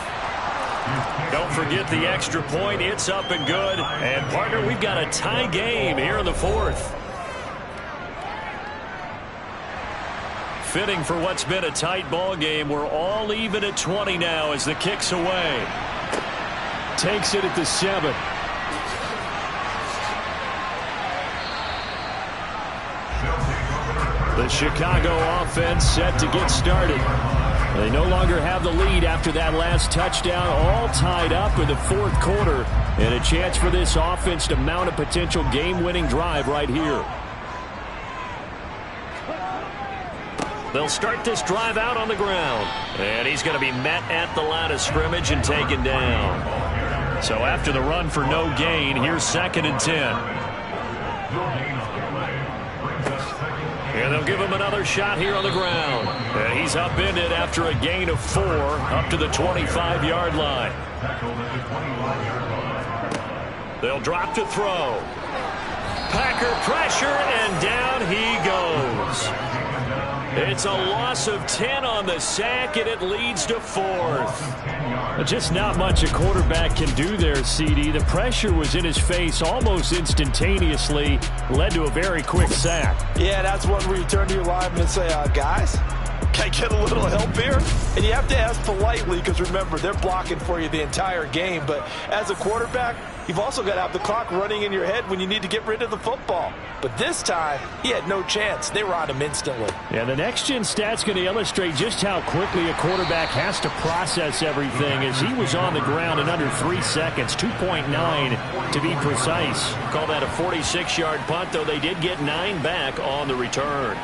Don't forget the extra point. It's up and good. And, partner, we've got a tie game here in the 4th. Fitting for what's been a tight ball game. We're all even at 20 now as the kick's away. Takes it at the 7. The Chicago offense set to get started. They no longer have the lead after that last touchdown, all tied up in the 4th quarter, and a chance for this offense to mount a potential game-winning drive right here. They'll start this drive out on the ground, and he's going to be met at the line of scrimmage and taken down. So after the run for no gain, here's 2nd and 10. And they'll give him another shot here on the ground. And he's upended after a gain of 4 up to the 25-yard line. They'll drop to throw. Packer pressure, and down he goes. It's a loss of 10 on the sack, and it leads to 4th. Just not much a quarterback can do there, CD. The pressure was in his face almost instantaneously, led to a very quick sack. Yeah, that's one where you turn to your lineman and say, guys, can I get a little help here? And you have to ask politely because, remember, they're blocking for you the entire game. But as a quarterback, you've also got to have the clock running in your head when you need to get rid of the football. But this time, he had no chance. They were on him instantly. Yeah, the next-gen stat's going to illustrate just how quickly a quarterback has to process everything, as he was on the ground in under 3 seconds, 2.9 to be precise. Call that a 46-yard punt, though they did get 9 back on the return.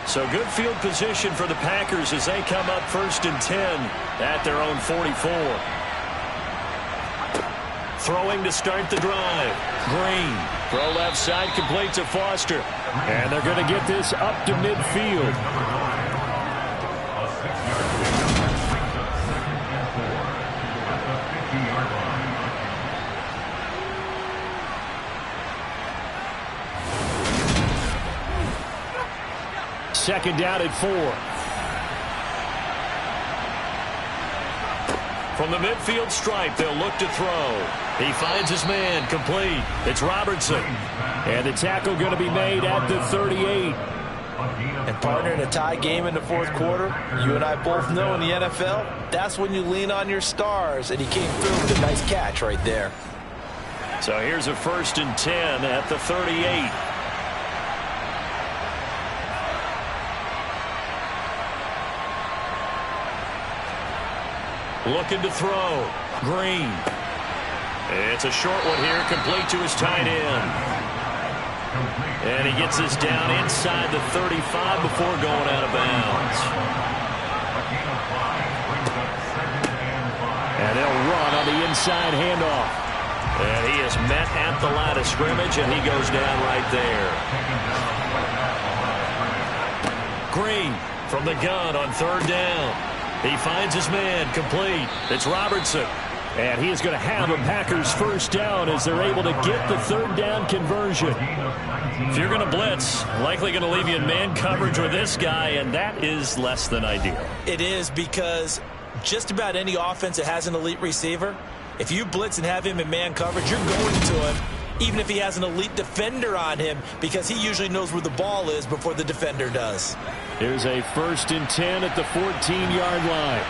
So good field position for the Packers as they come up 1st and 10 at their own 44. Throwing to start the drive. Green. Throw left side, complete to Foster. And they're going to get this up to midfield. Second down at 4. From the midfield stripe, they'll look to throw. He finds his man, complete. It's Robertson. And the tackle going to be made at the 38. And, partner, in a tie game in the 4th quarter, you and I both know in the NFL, that's when you lean on your stars. And he came through with a nice catch right there. So here's a 1st and 10 at the 38. Looking to throw. Green. It's a short one here, complete to his tight end. And he gets this down inside the 35 before going out of bounds. And they'll run on the inside handoff. And he is met at the line of scrimmage, and he goes down right there. Green from the gun on 3rd down. He finds his man, complete. It's Robertson. And he is going to have a Packers first down as they're able to get the third down conversion. If you're going to blitz, likely going to leave you in man coverage with this guy, and that is less than ideal. It is, because just about any offense that has an elite receiver, if you blitz and have him in man coverage, you're going to him, even if he has an elite defender on him, because he usually knows where the ball is before the defender does. Here's a 1st and 10 at the 14-yard line.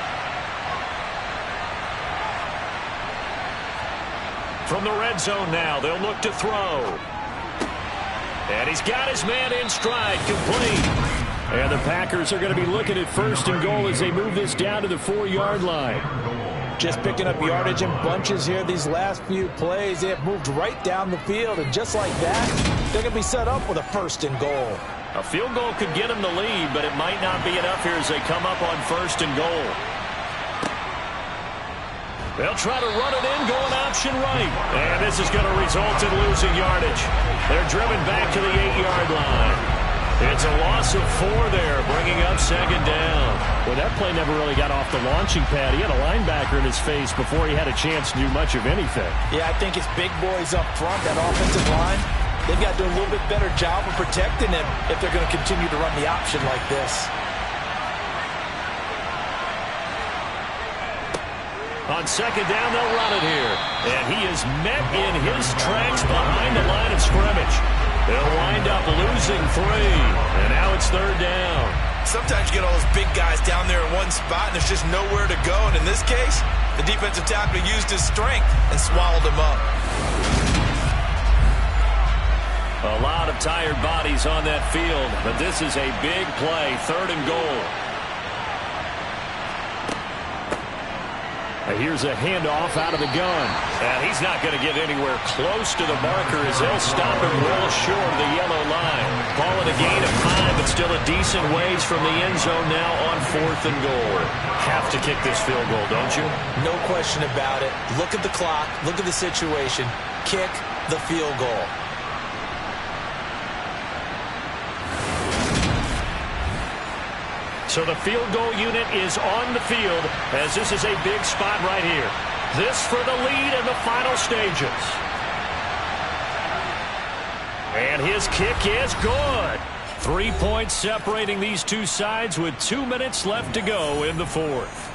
From the red zone now, they'll look to throw. And he's got his man in stride, complete. And the Packers are going to be looking at 1st and goal as they move this down to the 4-yard line. Just picking up yardage in bunches here these last few plays. They have moved right down the field, and just like that, they're going to be set up with a 1st and goal. A field goal could get them the lead, but it might not be enough here as they come up on 1st and goal. They'll try to run it in, going option right. And this is going to result in losing yardage. They're driven back to the 8-yard line. It's a loss of 4 there, bringing up 2nd down. Well, that play never really got off the launching pad. He had a linebacker in his face before he had a chance to do much of anything. Yeah, I think it's big boys up front, that offensive line. They've got to do a little bit better job of protecting him if they're going to continue to run the option like this. On 2nd down, they'll run it here. And he is met in his tracks behind the line of scrimmage. They'll wind up losing 3. And now it's 3rd down. Sometimes you get all those big guys down there in one spot, and there's just nowhere to go. And in this case, the defensive tackle used his strength and swallowed him up. A lot of tired bodies on that field, but this is a big play, 3rd and goal. Here's a handoff out of the gun. And he's not going to get anywhere close to the marker as they'll stop him well short of the yellow line. Ball at a gain of 5, but still a decent ways from the end zone now on 4th and goal. Have to kick this field goal, don't you? No question about it. Look at the clock. Look at the situation. Kick the field goal. So the field goal unit is on the field as this is a big spot right here. This for the lead in the final stages. And his kick is good. 3 points separating these two sides with 2 minutes left to go in the 4th.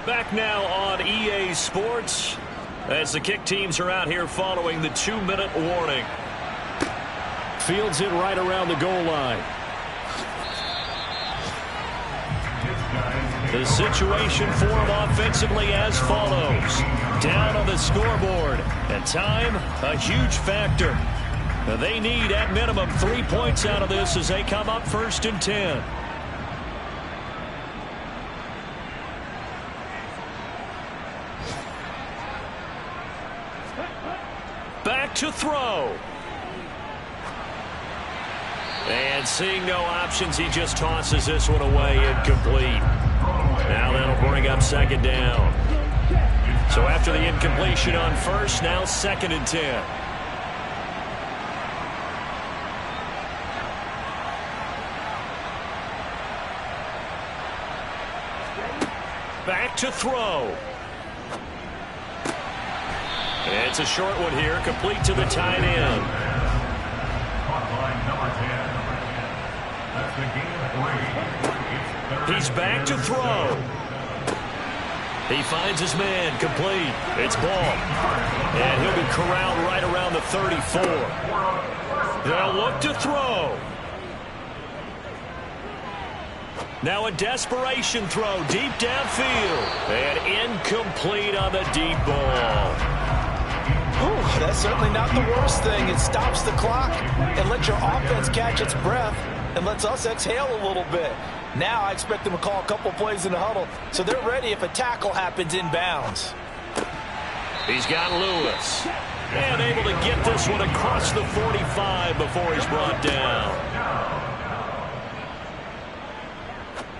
Back now on EA Sports as the kick teams are out here following the 2-minute warning. Fields it right around the goal line. The situation for him offensively as follows. Down on the scoreboard. And time, a huge factor. They need, at minimum, 3 points out of this as they come up 1st and 10. Back to throw. And seeing no options, he just tosses this one away, incomplete. Now that'll bring up 2nd down. So after the incompletion on 1st, now 2nd and 10. Back to throw. It's a short one here, complete to the tight end. He's back to throw. He finds his man, complete. It's ball. And he'll be corralled right around the 34. They'll look to throw. Now a desperation throw deep downfield. And incomplete on the deep ball. Ooh, that's certainly not the worst thing. It stops the clock and lets your offense catch its breath and lets us exhale a little bit. Now I expect them to call a couple plays in the huddle so they're ready if a tackle happens inbounds. He's got Lewis. And able to get this one across the 45 before he's brought down.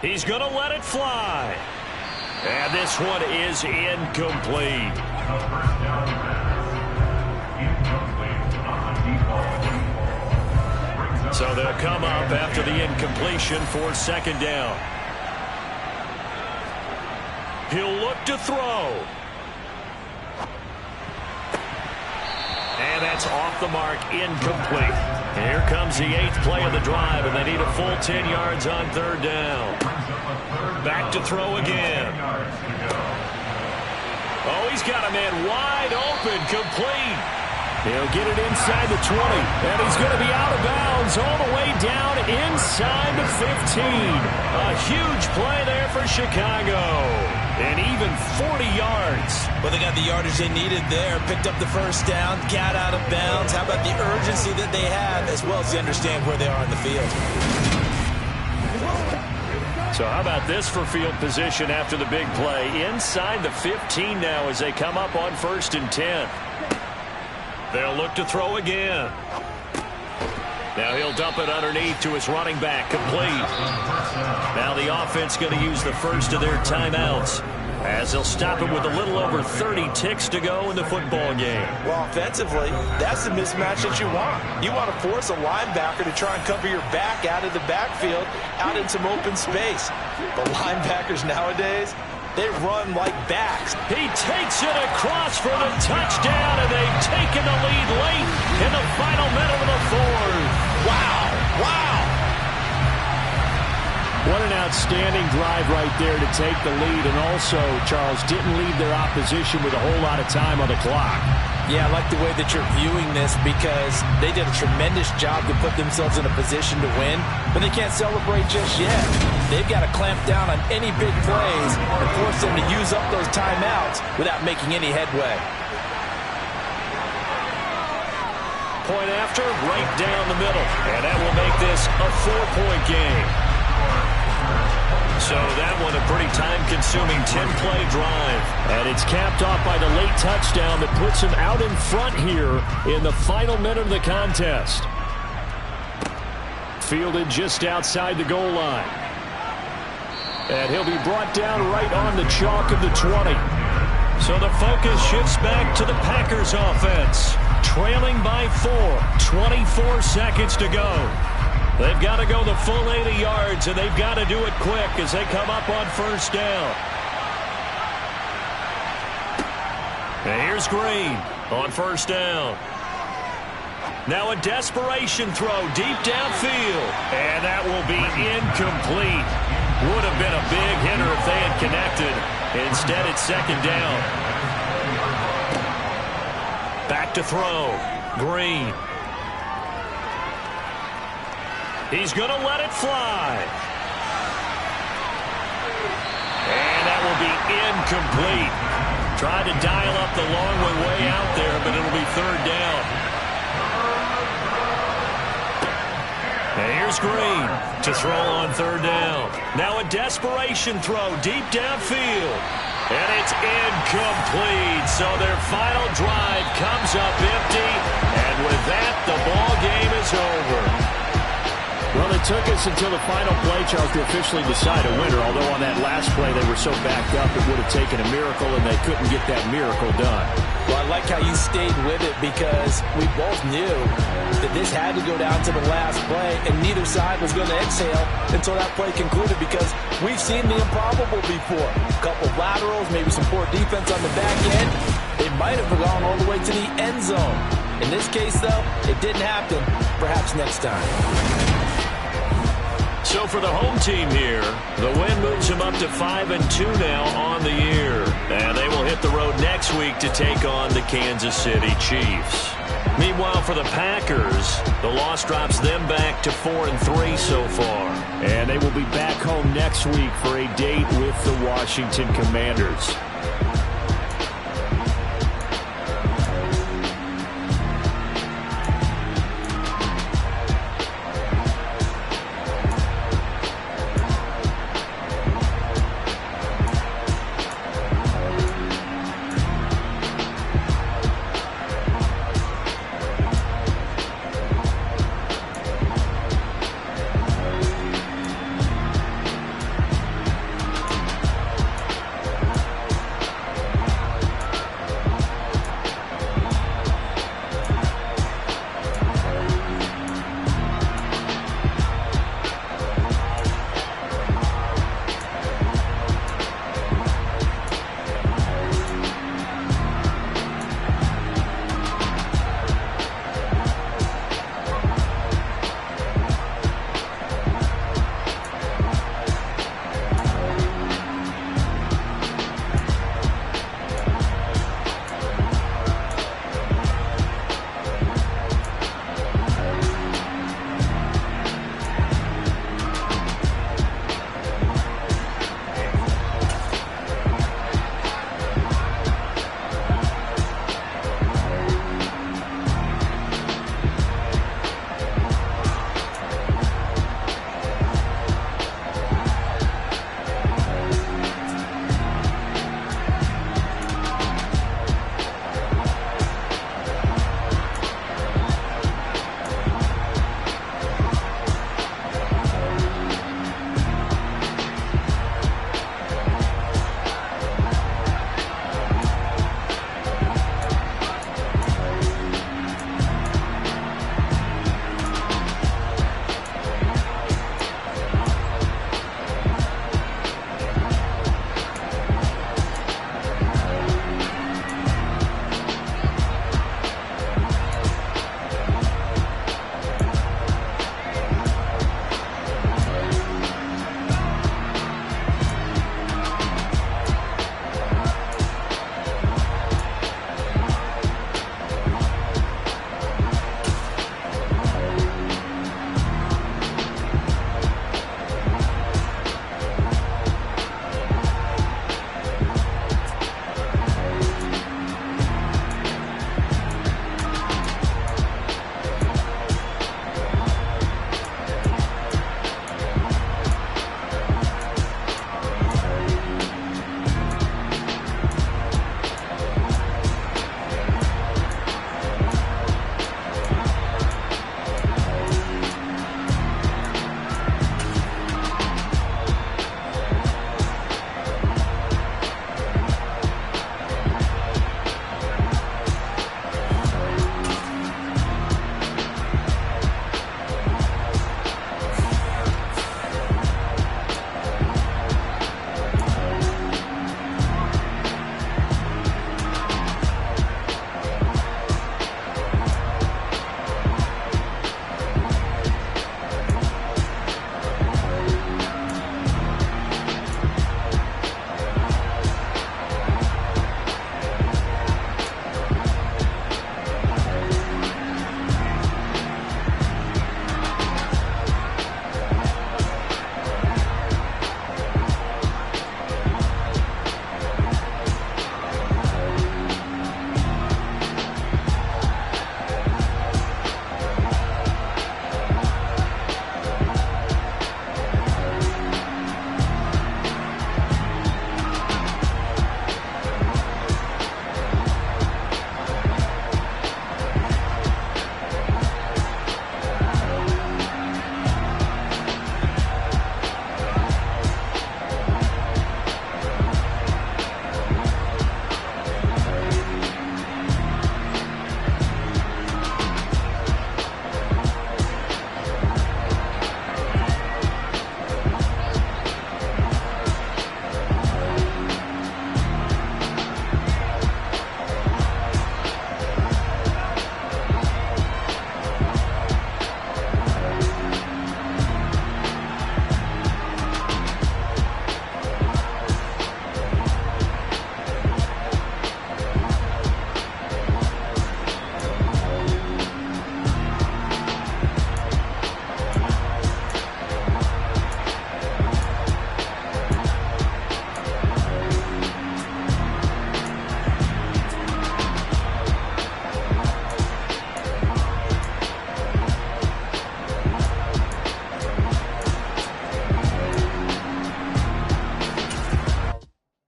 He's going to let it fly. And this one is incomplete. So they'll come up after the incompletion for 2nd down. He'll look to throw. And that's off the mark, incomplete. And here comes the 8th play of the drive, and they need a full 10 yards on 3rd down. Back to throw again. Oh, he's got a man wide open, complete. He'll get it inside the 20, and he's going to be out of bounds all the way down inside the 15. A huge play there for Chicago. And even 40 yards. Well, they got the yardage they needed there. Picked up the first down, got out of bounds. How about the urgency that they have, as well as they understand where they are in the field. So how about this for field position after the big play? Inside the 15 now as they come up on 1st and 10. They'll look to throw again. Now he'll dump it underneath to his running back, complete. Now the offense going to use the first of their timeouts as they'll stop it with a little over 30 ticks to go in the football game. Well, offensively, that's the mismatch that you want. You want to force a linebacker to try and cover your back out of the backfield, out in some open space. But linebackers nowadays, they run like backs. He takes it across for the touchdown, and they've taken the lead late in the final minute of the 4th. Wow. Wow. What an outstanding drive right there to take the lead, and also, Charles, didn't leave their opposition with a whole lot of time on the clock. Yeah, I like the way that you're viewing this because they did a tremendous job to put themselves in a position to win, but they can't celebrate just yet. They've got to clamp down on any big plays and force them to use up those timeouts without making any headway. Point after, right down the middle, and that will make this a 4-point game. So that one a pretty time-consuming 10-play drive. And it's capped off by the late touchdown that puts him out in front here in the final minute of the contest. Fielded just outside the goal line. And he'll be brought down right on the chalk of the 20. So the focus shifts back to the Packers offense. Trailing by 4, 24 seconds to go. They've got to go the full 80 yards, and they've got to do it quick as they come up on 1st down. And here's Green on 1st down. Now a desperation throw deep downfield, and that will be incomplete. Would have been a big hitter if they had connected. Instead, it's 2nd down. Back to throw. Green. He's going to let it fly. And that will be incomplete. Tried to dial up the long way out there, but it'll be 3rd down. And here's Green to throw on 3rd down. Now a desperation throw deep downfield. And it's incomplete. So their final drive comes up empty. And with that, the ball game is over. Well, it took us until the final play, Charles, to officially decide a winner, although on that last play they were so backed up it would have taken a miracle, and they couldn't get that miracle done. Well, I like how you stayed with it because we both knew that this had to go down to the last play, and neither side was going to exhale until that play concluded because we've seen the improbable before. A couple of laterals, maybe some poor defense on the back end. They might have gone all the way to the end zone. In this case, though, it didn't happen. Perhaps next time. So for the home team here, the win moves them up to 5-2 now on the year. And they will hit the road next week to take on the Kansas City Chiefs. Meanwhile, for the Packers, the loss drops them back to 4-3 so far. And they will be back home next week for a date with the Washington Commanders.